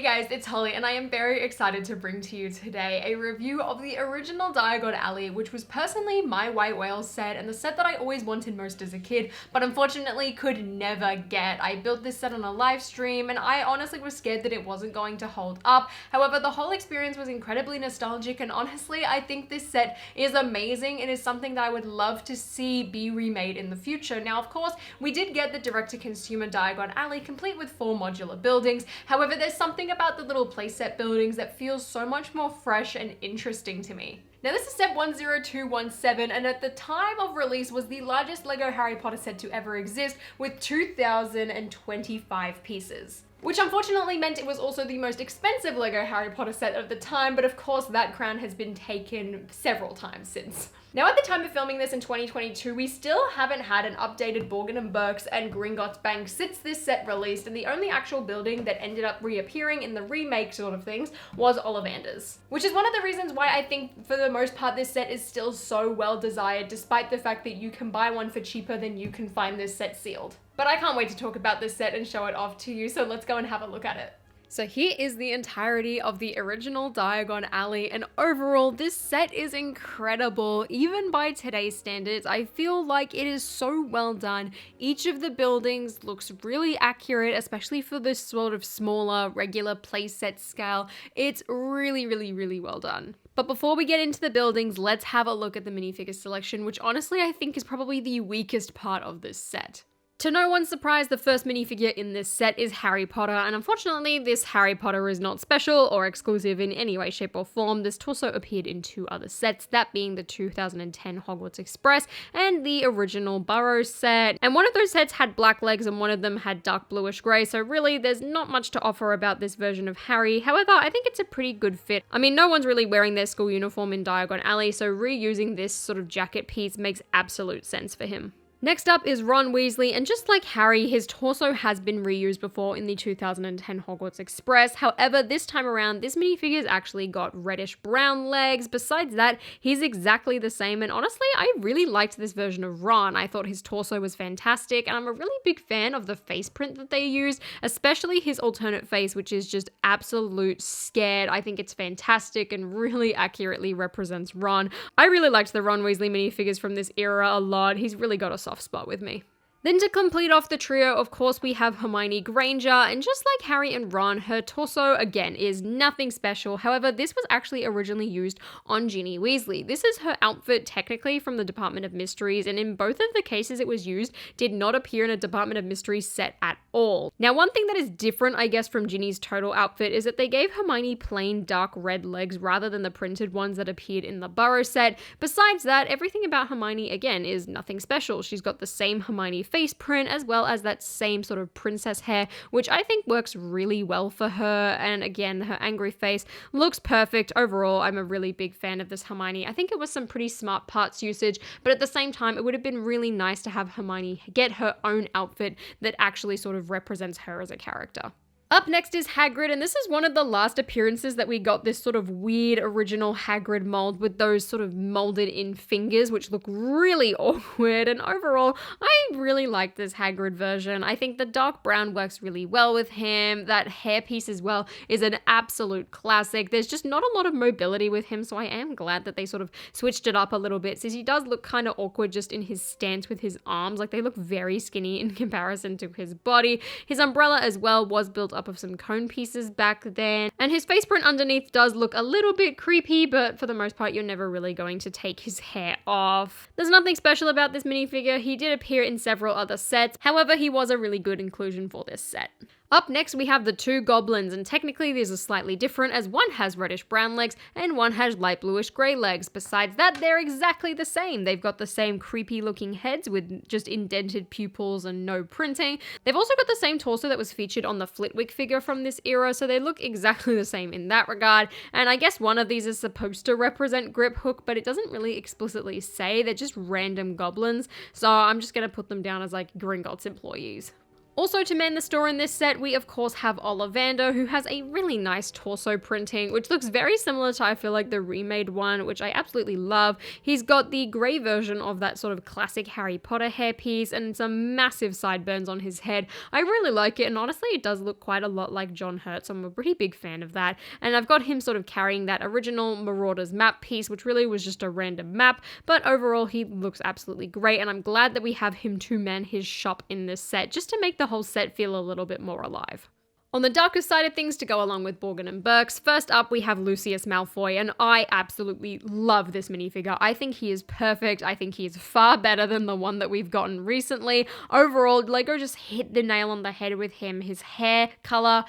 Hey guys, it's Holly and I am very excited to bring to you today a review of the original Diagon Alley, which was personally my White Whale set and the set that I always wanted most as a kid, but unfortunately could never get. I built this set on a live stream and I honestly was scared that it wasn't going to hold up. However, the whole experience was incredibly nostalgic and honestly, I think this set is amazing. It is something that I would love to see be remade in the future. Now, of course, we did get the direct-to-consumer Diagon Alley complete with 4 modular buildings. However, there's something about the little playset buildings that feels so much more fresh and interesting to me. Now this is set 10217 and at the time of release was the largest LEGO Harry Potter set to ever exist with 2,025 pieces. Which unfortunately meant it was also the most expensive LEGO Harry Potter set of the time, but of course that crown has been taken several times since. Now at the time of filming this in 2022, we still haven't had an updated Borgin and Burkes and Gringotts Bank since this set released, and the only actual building that ended up reappearing in the remake sort of things was Ollivanders. Which is one of the reasons why I think for the most part this set is still so well desired, despite the fact that you can buy one for cheaper than you can find this set sealed. But I can't wait to talk about this set and show it off to you, so let's go and have a look at it. So here is the entirety of the original Diagon Alley, and overall this set is incredible. Even by today's standards, I feel like it is so well done. Each of the buildings looks really accurate, especially for this sort of smaller, regular playset scale. It's really well done. But before we get into the buildings, let's have a look at the minifigure selection, which honestly I think is probably the weakest part of this set. To no one's surprise, the first minifigure in this set is Harry Potter, and unfortunately this Harry Potter is not special or exclusive in any way, shape or form. This torso appeared in 2 other sets, that being the 2010 Hogwarts Express and the original Burrows set. And one of those sets had black legs and one of them had dark bluish grey, so really there's not much to offer about this version of Harry. However, I think it's a pretty good fit. I mean, no one's really wearing their school uniform in Diagon Alley, so reusing this sort of jacket piece makes absolute sense for him. Next up is Ron Weasley, and just like Harry, his torso has been reused before in the 2010 Hogwarts Express. However, this time around, this minifigure's actually got reddish brown legs. Besides that, he's exactly the same, and honestly, I really liked this version of Ron. I thought his torso was fantastic, and I'm a really big fan of the face print that they used, especially his alternate face, which is just absolute scared. I think it's fantastic and really accurately represents Ron. I really liked the Ron Weasley minifigures from this era a lot. He's really got a soft spot with me. Then to complete off the trio, of course, we have Hermione Granger, and just like Harry and Ron, her torso, again, is nothing special. However, this was actually originally used on Ginny Weasley. This is her outfit technically from the Department of Mysteries, and in both of the cases it was used, did not appear in a Department of Mysteries set at all. Now, one thing that is different, I guess, from Ginny's total outfit is that they gave Hermione plain dark red legs rather than the printed ones that appeared in the Burrows set. Besides that, everything about Hermione, again, is nothing special. She's got the same Hermione face print as well as that same sort of princess hair, which I think works really well for her. And again, her angry face looks perfect. Overall, I'm a really big fan of this Hermione. I think it was some pretty smart parts usage, but at the same time, it would have been really nice to have Hermione get her own outfit that actually sort of represents her as a character. Up next is Hagrid, and this is one of the last appearances that we got this sort of weird original Hagrid mold with those sort of molded in fingers, which look really awkward. And overall, I really like this Hagrid version. I think the dark brown works really well with him. That hairpiece as well is an absolute classic. There's just not a lot of mobility with him, so I am glad that they sort of switched it up a little bit, since he does look kind of awkward just in his stance with his arms. Like, they look very skinny in comparison to his body. His umbrella as well was built up of some cone pieces back then, and his face print underneath does look a little bit creepy, but for the most part you're never really going to take his hair off. There's nothing special about this minifigure. He did appear in several other sets, however he was a really good inclusion for this set. Up next, we have the 2 goblins, and technically these are slightly different as one has reddish brown legs and one has light bluish grey legs. Besides that, they're exactly the same. They've got the same creepy looking heads with just indented pupils and no printing. They've also got the same torso that was featured on the Flitwick figure from this era, so they look exactly the same in that regard. And I guess one of these is supposed to represent Griphook, but it doesn't really explicitly say. They're just random goblins, so I'm just going to put them down as like Gringotts employees. Also, to man the store in this set, we of course have Ollivander, who has a really nice torso printing, which looks very similar to, I feel like, the remade one, which I absolutely love. He's got the grey version of that sort of classic Harry Potter hairpiece and some massive sideburns on his head. I really like it, and honestly, it does look quite a lot like John Hurt, so I'm a pretty big fan of that. And I've got him sort of carrying that original Marauders map piece, which really was just a random map, but overall, he looks absolutely great, and I'm glad that we have him to man his shop in this set, just to make the whole set feel a little bit more alive. On the darker side of things, to go along with Borgin and Burkes, first up we have Lucius Malfoy, and I absolutely love this minifigure. I think he is perfect. I think he is far better than the one that we've gotten recently. Overall, LEGO just hit the nail on the head with him. His hair color,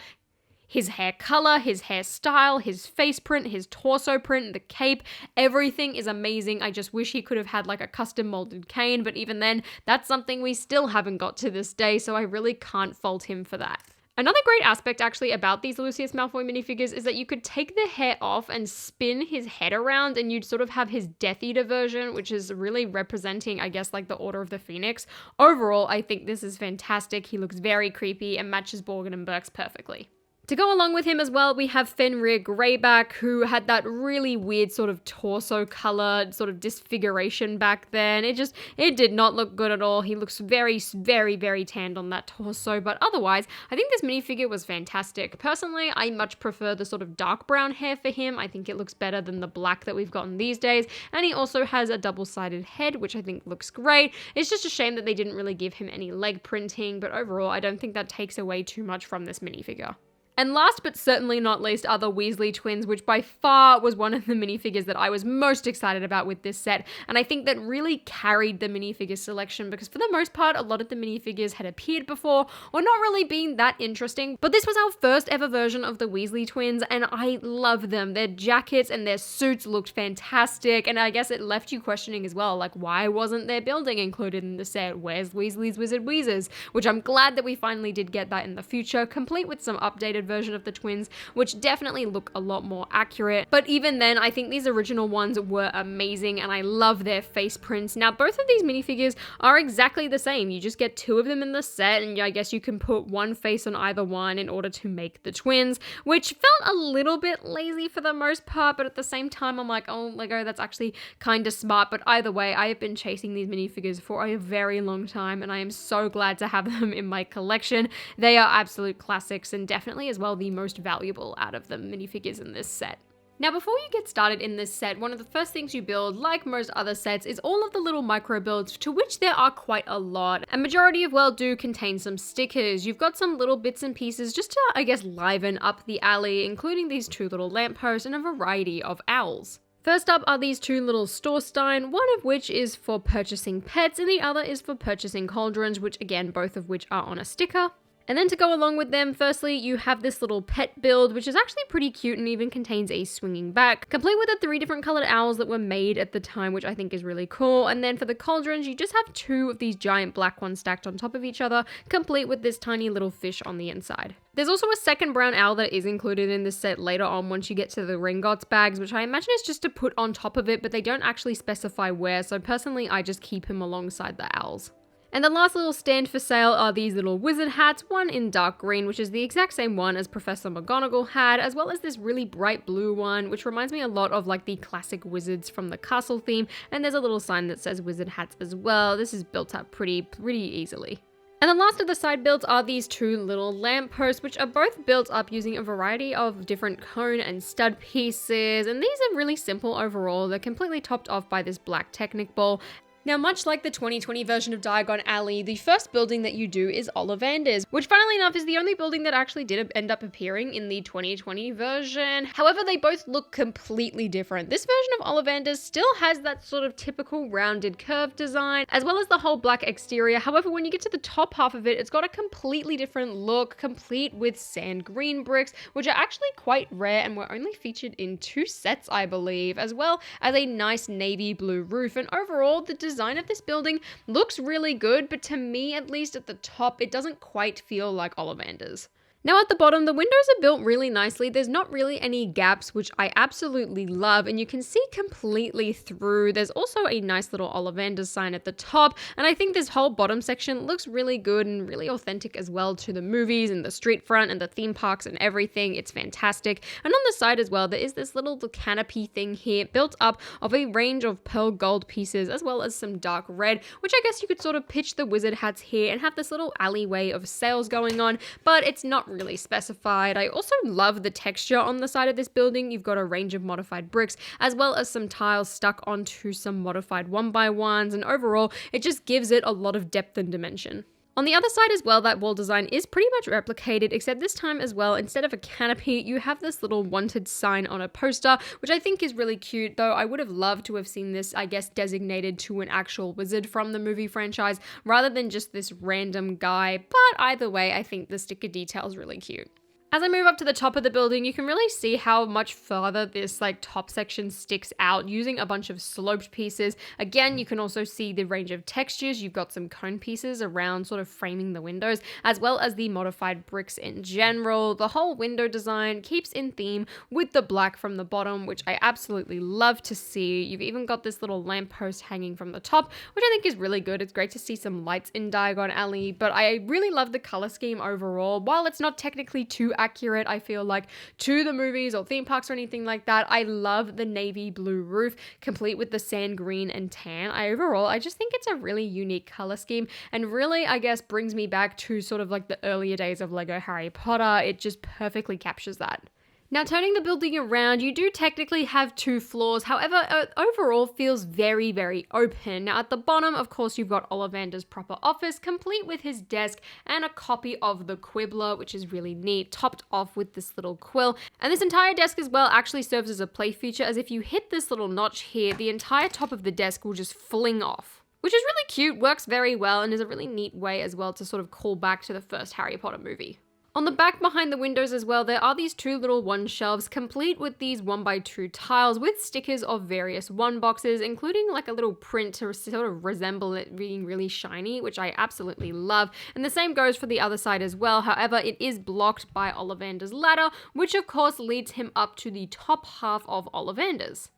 his hairstyle, his face print, his torso print, the cape, everything is amazing. I just wish he could have had like a custom molded cane, but even then, that's something we still haven't got to this day, so I really can't fault him for that. Another great aspect actually about these Lucius Malfoy minifigures is that you could take the hair off and spin his head around and you'd sort of have his Death Eater version, which is really representing, I guess, like the Order of the Phoenix. Overall, I think this is fantastic. He looks very creepy and matches Borgin and Burkes perfectly. To go along with him as well, we have Fenrir Greyback, who had that really weird sort of torso colored sort of disfiguration back then. It did not look good at all. He looks very, very, very tanned on that torso, but otherwise, I think this minifigure was fantastic. Personally, I much prefer the sort of dark brown hair for him. I think it looks better than the black that we've gotten these days, and he also has a double-sided head, which I think looks great. It's just a shame that they didn't really give him any leg printing, but overall, I don't think that takes away too much from this minifigure. And last but certainly not least are the Weasley twins, which by far was one of the minifigures that I was most excited about with this set, and I think that really carried the minifigure selection because for the most part, a lot of the minifigures had appeared before or not really been that interesting, but this was our first ever version of the Weasley twins, and I love them. Their jackets and their suits looked fantastic, and I guess it left you questioning as well, like why wasn't their building included in the set? Where's Weasley's Wizard Wheezers? Which I'm glad that we finally did get that in the future, complete with some updated version of the twins, which definitely look a lot more accurate. But even then, I think these original ones were amazing, and I love their face prints. Now, both of these minifigures are exactly the same. You just get two of them in the set, and I guess you can put one face on either one in order to make the twins, which felt a little bit lazy for the most part, but at the same time, I'm like, oh, LEGO, that's actually kind of smart. But either way, I have been chasing these minifigures for a very long time, and I am so glad to have them in my collection. They are absolute classics, and definitely as well the most valuable out of the minifigures in this set. Now, before you get started in this set, one of the first things you build, like most other sets, is all of the little micro builds, to which there are quite a lot. A majority of well do contain some stickers. You've got some little bits and pieces just to, I guess, liven up the alley, including these two little lampposts and a variety of owls. First up are these two little Storstein, one of which is for purchasing pets and the other is for purchasing cauldrons, which again, both of which are on a sticker. And then to go along with them, firstly, you have this little pet build, which is actually pretty cute and even contains a swinging back, complete with the 3 different colored owls that were made at the time, which I think is really cool. And then for the cauldrons, you just have 2 of these giant black ones stacked on top of each other, complete with this tiny little fish on the inside. There's also a second brown owl that is included in this set later on once you get to the Gringotts bags, which I imagine is just to put on top of it, but they don't actually specify where, so personally I just keep him alongside the owls. And the last little stand for sale are these little wizard hats, one in dark green, which is the exact same one as Professor McGonagall had, as well as this really bright blue one, which reminds me a lot of like the classic wizards from the castle theme, and there's a little sign that says wizard hats as well. This is built up pretty easily. And the last of the side builds are these 2 little lampposts, which are both built up using a variety of different cone and stud pieces, and these are really simple overall. They're completely topped off by this black Technic ball. Now, much like the 2020 version of Diagon Alley, the first building that you do is Ollivanders, which funnily enough is the only building that actually did end up appearing in the 2020 version. However, they both look completely different. This version of Ollivanders still has that sort of typical rounded curved design, as well as the whole black exterior. However, when you get to the top half of it, it's got a completely different look, complete with sand green bricks, which are actually quite rare and were only featured in 2 sets, I believe, as well as a nice navy blue roof. And overall, the design of this building looks really good, but to me, at least at the top, it doesn't quite feel like Ollivanders. Now at the bottom, the windows are built really nicely. There's not really any gaps, which I absolutely love, and you can see completely through. There's also a nice little Ollivanders sign at the top, and I think this whole bottom section looks really good and really authentic as well to the movies and the street front and the theme parks and everything. It's fantastic. And on the side as well, there is this little canopy thing here built up of a range of pearl gold pieces as well as some dark red, which I guess you could sort of pitch the wizard hats here and have this little alleyway of sails going on, but it's not really specified. I also love the texture on the side of this building. You've got a range of modified bricks as well as some tiles stuck onto some modified 1x1s, and overall it just gives it a lot of depth and dimension. On the other side as well, that wall design is pretty much replicated, except this time as well, instead of a canopy, you have this little wanted sign on a poster, which I think is really cute, though I would have loved to have seen this, I guess, designated to an actual wizard from the movie franchise, rather than just this random guy, but either way, I think the sticker detail is really cute. As I move up to the top of the building, you can really see how much further this top section sticks out using a bunch of sloped pieces. Again, you can also see the range of textures. You've got some cone pieces around sort of framing the windows, as well as the modified bricks in general. The whole window design keeps in theme with the black from the bottom, which I absolutely love to see. You've even got this little lamppost hanging from the top, which I think is really good. It's great to see some lights in Diagon Alley, but I really love the color scheme overall. While it's not technically too accurate, I feel like, to the movies or theme parks or anything like that, I love the navy blue roof complete with the sand green and tan. I just think it's a really unique color scheme and really, I guess, brings me back to sort of like the earlier days of Lego Harry Potter. It just perfectly captures that. Now, turning the building around, you do technically have 2 floors, however, overall feels very, very open. Now, at the bottom, of course, you've got Ollivander's proper office, complete with his desk and a copy of the Quibbler, which is really neat, topped off with this little quill. And this entire desk as well actually serves as a play feature, as if you hit this little notch here, the entire top of the desk will just fling off, which is really cute, works very well, and is a really neat way as well to sort of call back to the first Harry Potter movie. On the back behind the windows as well, there are these 2 little one shelves complete with these 1x2 tiles with stickers of various one boxes, including like a little print to sort of resemble it being really shiny, which I absolutely love. And the same goes for the other side as well. However, it is blocked by Ollivander's ladder, which of course leads him up to the top half of Ollivanders.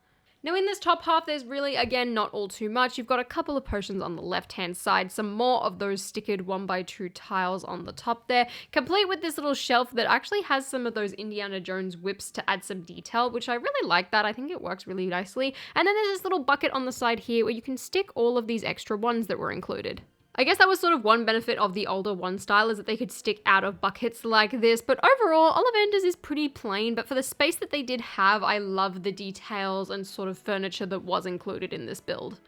Now in this top half, there's really, again, not all too much. You've got a couple of potions on the left-hand side, some more of those stickered 1x2 tiles on the top there, complete with this little shelf that actually has some of those Indiana Jones whips to add some detail, which I really like that. I think it works really nicely. And then there's this little bucket on the side here where you can stick all of these extra ones that were included. I guess that was sort of one benefit of the older one style, is that they could stick out of buckets like this, but overall, Ollivanders is pretty plain, but for the space that they did have, I love the details and sort of furniture that was included in this build.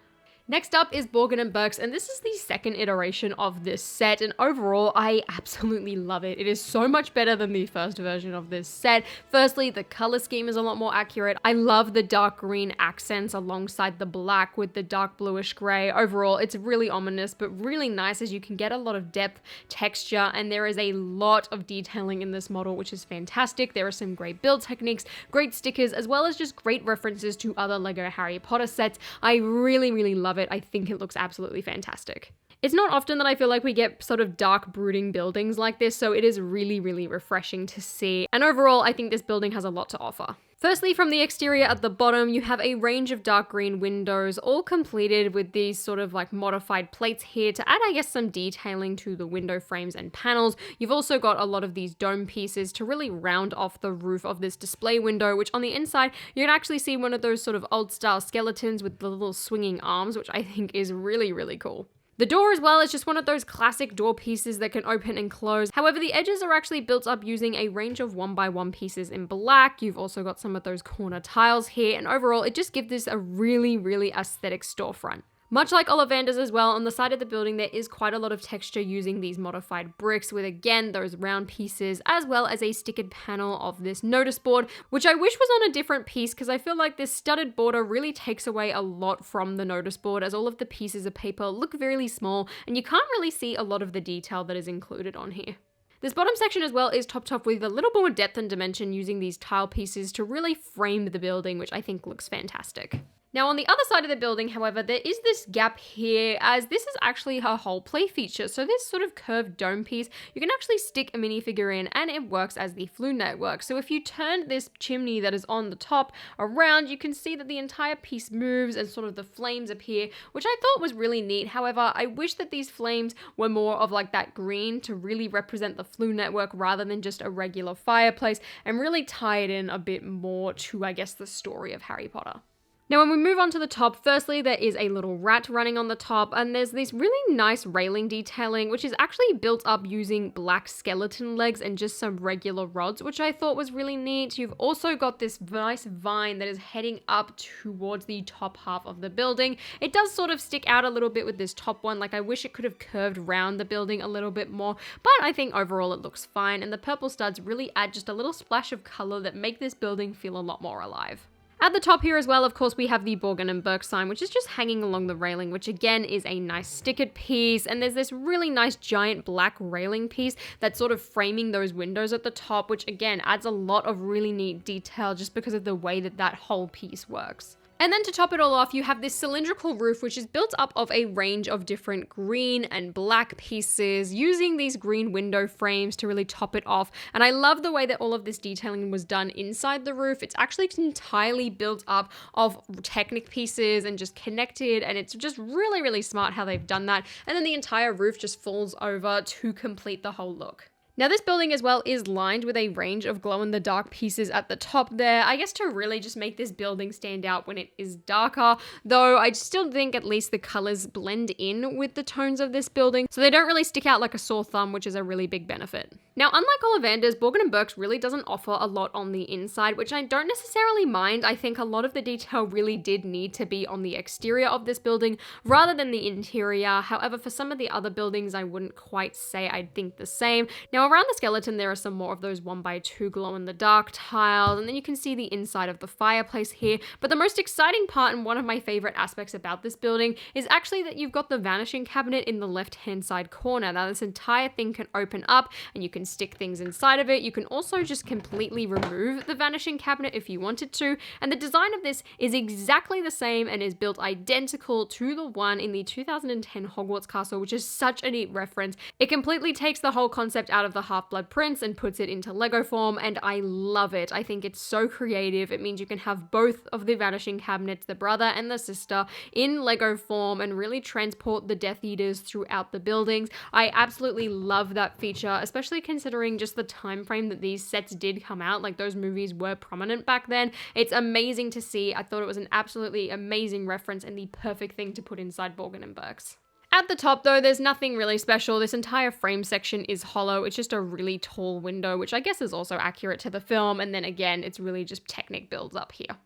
Next up is Borgin and Burkes, and this is the second iteration of this set, and overall, I absolutely love it. It is so much better than the first version of this set. Firstly, the color scheme is a lot more accurate. I love the dark green accents alongside the black with the dark bluish gray. Overall, it's really ominous, but really nice, as you can get a lot of depth, texture, and there is a lot of detailing in this model, which is fantastic. There are some great build techniques, great stickers, as well as just great references to other Lego Harry Potter sets. I really, really love it. I think it looks absolutely fantastic. It's not often that I feel like we get sort of dark, brooding buildings like this, so it is really, really refreshing to see. And overall, I think this building has a lot to offer. Firstly, from the exterior at the bottom, you have a range of dark green windows, all completed with these sort of like modified plates here to add, I guess, some detailing to the window frames and panels. You've also got a lot of these dome pieces to really round off the roof of this display window, which on the inside, you can actually see one of those sort of old style skeletons with the little swinging arms, which I think is really, really cool. The door as well is just one of those classic door pieces that can open and close. However, the edges are actually built up using a range of 1x1 pieces in black. You've also got some of those corner tiles here, and overall, it just gives this a really, really aesthetic storefront. Much like Ollivanders as well, on the side of the building there is quite a lot of texture using these modified bricks with, again, those round pieces, as well as a stickered panel of this notice board, which I wish was on a different piece, because I feel like this studded border really takes away a lot from the notice board, as all of the pieces of paper look really small and you can't really see a lot of the detail that is included on here. This bottom section as well is topped off with a little more depth and dimension using these tile pieces to really frame the building, which I think looks fantastic. Now on the other side of the building, however, there is this gap here, as this is actually her whole play feature. So this sort of curved dome piece, you can actually stick a minifigure in and it works as the flue network. So if you turn this chimney that is on the top around, you can see that the entire piece moves and sort of the flames appear, which I thought was really neat. However, I wish that these flames were more of like that green to really represent the flue network rather than just a regular fireplace, and really tie it in a bit more to, I guess, the story of Harry Potter. Now, when we move on to the top, firstly, there is a little rat running on the top, and there's this really nice railing detailing, which is actually built up using black skeleton legs and just some regular rods, which I thought was really neat. You've also got this nice vine that is heading up towards the top half of the building. It does sort of stick out a little bit with this top one. Like, I wish it could have curved around the building a little bit more, but I think overall it looks fine, and the purple studs really add just a little splash of color that make this building feel a lot more alive. At the top here as well, of course, we have the Borgin and Burkes sign, which is just hanging along the railing, which again is a nice stickered piece. And there's this really nice giant black railing piece that's sort of framing those windows at the top, which again adds a lot of really neat detail just because of the way that that whole piece works. And then to top it all off, you have this cylindrical roof, which is built up of a range of different green and black pieces, using these green window frames to really top it off. And I love the way that all of this detailing was done inside the roof. It's actually entirely built up of Technic pieces and just connected, and it's just really, really smart how they've done that. And then the entire roof just falls over to complete the whole look. Now this building as well is lined with a range of glow-in-the-dark pieces at the top there, I guess to really just make this building stand out when it is darker, though I still think at least the colors blend in with the tones of this building, so they don't really stick out like a sore thumb, which is a really big benefit. Now, unlike Ollivanders, Borgin and Burkes really doesn't offer a lot on the inside, which I don't necessarily mind. I think a lot of the detail really did need to be on the exterior of this building rather than the interior. However, for some of the other buildings, I wouldn't quite say I'd think the same. Now, around the skeleton, there are some more of those 1x2 glow-in-the-dark tiles, and then you can see the inside of the fireplace here. But the most exciting part, and one of my favorite aspects about this building, is actually that you've got the vanishing cabinet in the left-hand side corner. Now, this entire thing can open up, and you can stick things inside of it. You can also just completely remove the vanishing cabinet if you wanted to, and the design of this is exactly the same and is built identical to the one in the 2010 Hogwarts castle, which is such a neat reference. It completely takes the whole concept out of the Half-Blood Prince and puts it into Lego form, and I love it. I think it's so creative. It means you can have both of the vanishing cabinets, the brother and the sister, in Lego form and really transport the Death Eaters throughout the buildings. I absolutely love that feature, especially considering just the time frame that these sets did come out. Like, those movies were prominent back then. It's amazing to see. I thought it was an absolutely amazing reference and the perfect thing to put inside Borgin and Burkes. At the top though, there's nothing really special. This entire frame section is hollow. It's just a really tall window, which I guess is also accurate to the film. And then again, it's really just Technic builds up here.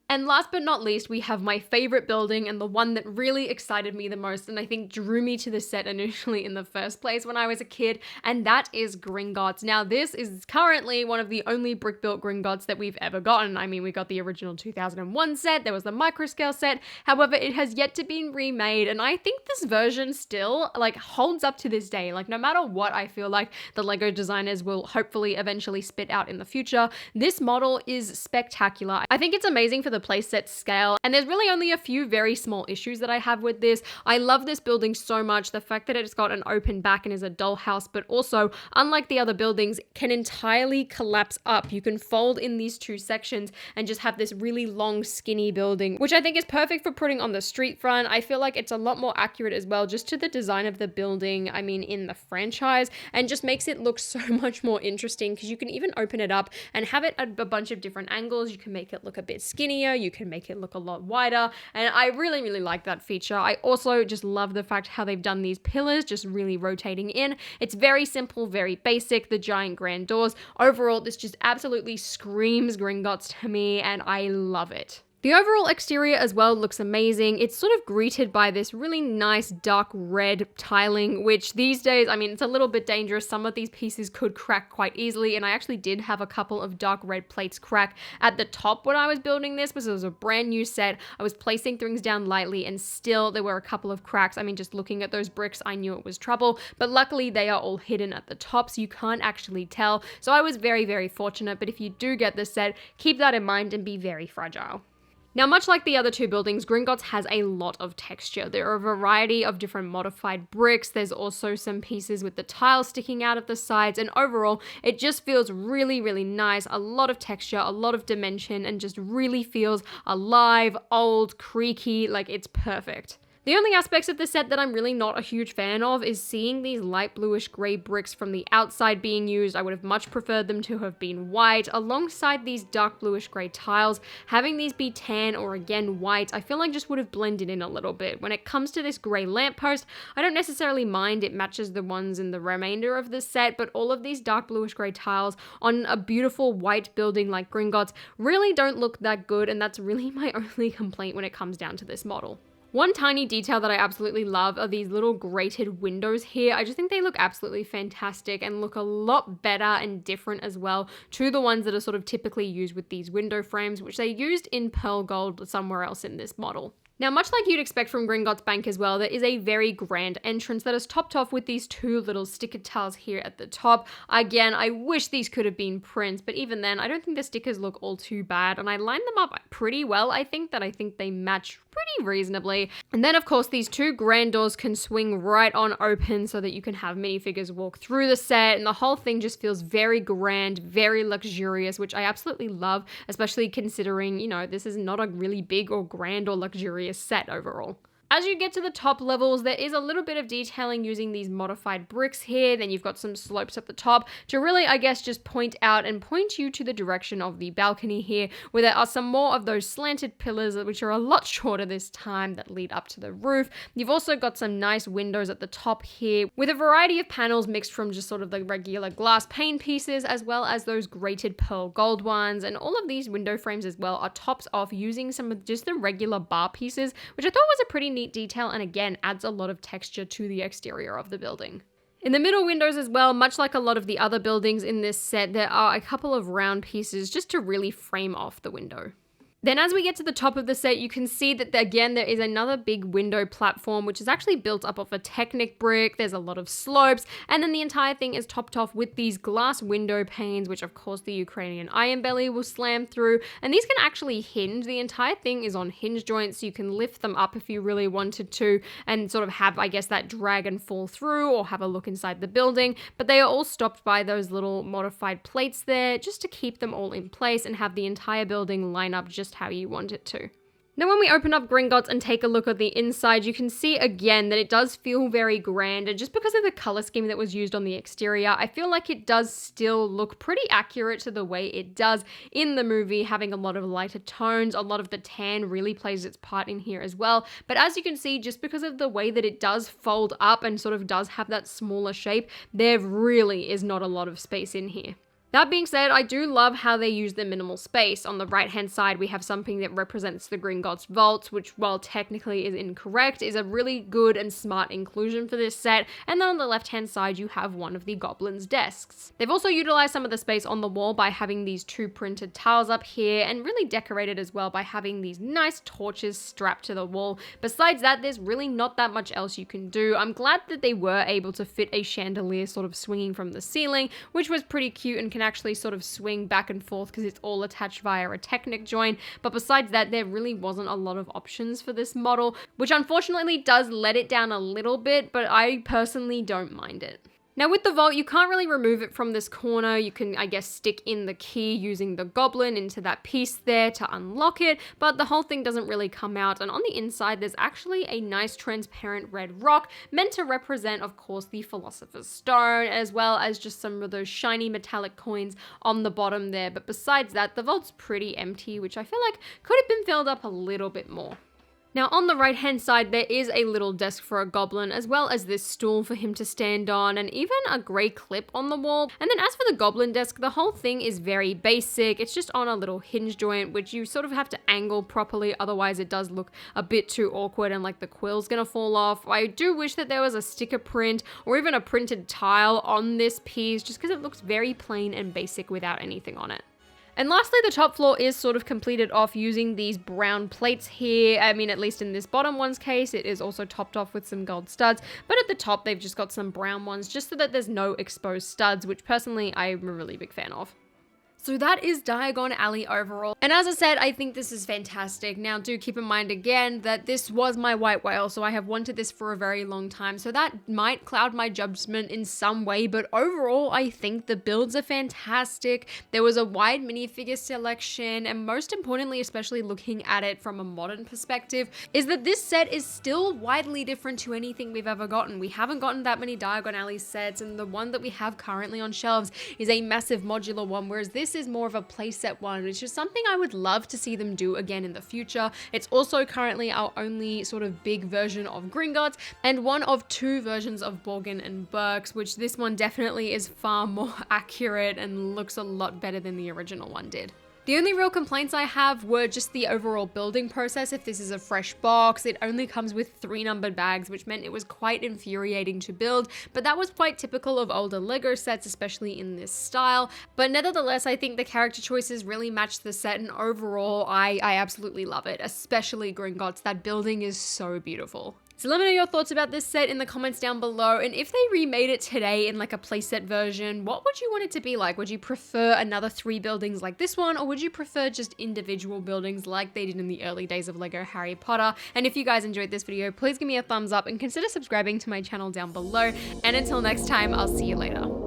And last but not least, we have my favorite building and the one that really excited me the most and I think drew me to the set initially in the first place when I was a kid, and that is Gringotts. Now, this is currently one of the only brick-built Gringotts that we've ever gotten. I mean, we got the original 2001 set, there was the microscale set, however, it has yet to be remade, and I think this version still, like, holds up to this day. Like, no matter what I feel like the Lego designers will hopefully eventually spit out in the future, this model is spectacular. I think it's amazing for the playset scale, and there's really only a few very small issues that I have with this. I love this building so much. The fact that it's got an open back and is a dollhouse, but also, unlike the other buildings, can entirely collapse up. You can fold in these two sections and just have this really long, skinny building, which I think is perfect for putting on the street front. I feel like it's a lot more accurate as well, just to the design of the building, I mean, in the franchise, and just makes it look so much more interesting because you can even open it up and have it at a bunch of different angles. You can make it look a bit skinnier, you can make it look a lot wider, and I really, really like that feature. I also just love the fact how they've done these pillars just really rotating in. It's very simple, very basic, the giant grand doors. Overall, this just absolutely screams Gringotts to me, and I love it. The overall exterior as well looks amazing. It's sort of greeted by this really nice dark red tiling, which these days, I mean, it's a little bit dangerous. Some of these pieces could crack quite easily, and I actually did have a couple of dark red plates crack at the top when I was building this, because it was a brand new set. I was placing things down lightly, and still there were a couple of cracks. I mean, just looking at those bricks, I knew it was trouble, but luckily they are all hidden at the top, so you can't actually tell. So I was very, very fortunate, but if you do get this set, keep that in mind and be very fragile. Now, much like the other two buildings, Gringotts has a lot of texture. There are a variety of different modified bricks. There's also some pieces with the tiles sticking out of the sides, and overall, it just feels really, really nice. A lot of texture, a lot of dimension, and just really feels alive, old, creaky, like it's perfect. The only aspects of the set that I'm really not a huge fan of is seeing these light bluish grey bricks from the outside being used. I would have much preferred them to have been white, alongside these dark bluish grey tiles. Having these be tan or again white, I feel like just would have blended in a little bit. When it comes to this grey lamppost, I don't necessarily mind, it matches the ones in the remainder of the set, but all of these dark bluish grey tiles on a beautiful white building like Gringotts really don't look that good, and that's really my only complaint when it comes down to this model. One tiny detail that I absolutely love are these little grated windows here. I just think they look absolutely fantastic and look a lot better and different as well to the ones that are sort of typically used with these window frames, which they used in pearl gold somewhere else in this model. Now, much like you'd expect from Gringotts Bank as well, there is a very grand entrance that is topped off with these two little sticker tiles here at the top. Again, I wish these could have been prints, but even then, I don't think the stickers look all too bad, and I lined them up pretty well. I think they match pretty reasonably. And then, of course, these two grand doors can swing right on open so that you can have minifigures walk through the set, and the whole thing just feels very grand, very luxurious, which I absolutely love, especially considering, you know, this is not a really big or grand or luxurious set overall. As you get to the top levels, there is a little bit of detailing using these modified bricks here. Then you've got some slopes at the top to really, I guess, just point out and point you to the direction of the balcony here, where there are some more of those slanted pillars, which are a lot shorter this time, that lead up to the roof. You've also got some nice windows at the top here, with a variety of panels mixed from just sort of the regular glass pane pieces, as well as those grated pearl gold ones. And all of these window frames as well are topped off using some of just the regular bar pieces, which I thought was a pretty neat detail, and again adds a lot of texture to the exterior of the building. In the middle windows as well, much like a lot of the other buildings in this set, there are a couple of round pieces just to really frame off the window. Then as we get to the top of the set, you can see that again, there is another big window platform, which is actually built up of a Technic brick. There's a lot of slopes, and then the entire thing is topped off with these glass window panes, which of course the Ukrainian iron belly will slam through. And these can actually hinge. The entire thing is on hinge joints, so you can lift them up if you really wanted to, and sort of have, I guess, that drag and fall through, or have a look inside the building. But they are all stopped by those little modified plates there, just to keep them all in place and have the entire building line up just how you want it to. Now, when we open up Gringotts and take a look at the inside, you can see again that it does feel very grand, and just because of the color scheme that was used on the exterior, I feel like it does still look pretty accurate to the way it does in the movie, having a lot of lighter tones. A lot of the tan really plays its part in here as well. But as you can see, just because of the way that it does fold up and sort of does have that smaller shape, there really is not a lot of space in here. That being said, I do love how they use the minimal space. On the right-hand side, we have something that represents the Gringotts vaults, which, while technically is incorrect, is a really good and smart inclusion for this set. And then on the left-hand side, you have one of the goblins' desks. They've also utilized some of the space on the wall by having these two printed tiles up here, and really decorated as well by having these nice torches strapped to the wall. Besides that, there's really not that much else you can do. I'm glad that they were able to fit a chandelier sort of swinging from the ceiling, which was pretty cute and can actually sort of swing back and forth because it's all attached via a Technic joint. But besides that, there really wasn't a lot of options for this model, which unfortunately does let it down a little bit, but I personally don't mind it. Now with the vault, you can't really remove it from this corner. You can, I guess, stick in the key using the goblin into that piece there to unlock it, but the whole thing doesn't really come out. And on the inside, there's actually a nice transparent red rock meant to represent, of course, the Philosopher's Stone, as well as just some of those shiny metallic coins on the bottom there. But besides that, the vault's pretty empty, which I feel like could have been filled up a little bit more. Now on the right hand side, there is a little desk for a goblin, as well as this stool for him to stand on, and even a grey clip on the wall. And then as for the goblin desk, the whole thing is very basic. It's just on a little hinge joint, which you sort of have to angle properly, otherwise it does look a bit too awkward and like the quill's gonna fall off. I do wish that there was a sticker print or even a printed tile on this piece, just because it looks very plain and basic without anything on it. And lastly, the top floor is sort of completed off using these brown plates here. I mean, at least in this bottom one's case, it is also topped off with some gold studs, but at the top, they've just got some brown ones just so that there's no exposed studs, which personally I'm a really big fan of. So that is Diagon Alley overall. And as I said, I think this is fantastic. Now do keep in mind again that this was my white whale, so I have wanted this for a very long time. So that might cloud my judgment in some way, but overall I think the builds are fantastic. There was a wide minifigure selection, and most importantly, especially looking at it from a modern perspective, is that this set is still widely different to anything we've ever gotten. We haven't gotten that many Diagon Alley sets, and the one that we have currently on shelves is a massive modular one, whereas this is more of a playset one, which is something I would love to see them do again in the future. It's also currently our only sort of big version of Gringotts, and one of 2 versions of Borgin and Burkes, which this one definitely is far more accurate and looks a lot better than the original one did. The only real complaints I have were just the overall building process. If this is a fresh box, it only comes with 3 numbered bags, which meant it was quite infuriating to build, but that was quite typical of older Lego sets, especially in this style. But nevertheless, I think the character choices really match the set, and overall, I absolutely love it, especially Gringotts. That building is so beautiful. So let me know your thoughts about this set in the comments down below, and if they remade it today in like a playset version, what would you want it to be like? Would you prefer another 3 buildings like this one, or would you prefer just individual buildings like they did in the early days of Lego Harry Potter? And if you guys enjoyed this video, please give me a thumbs up and consider subscribing to my channel down below, and until next time, I'll see you later.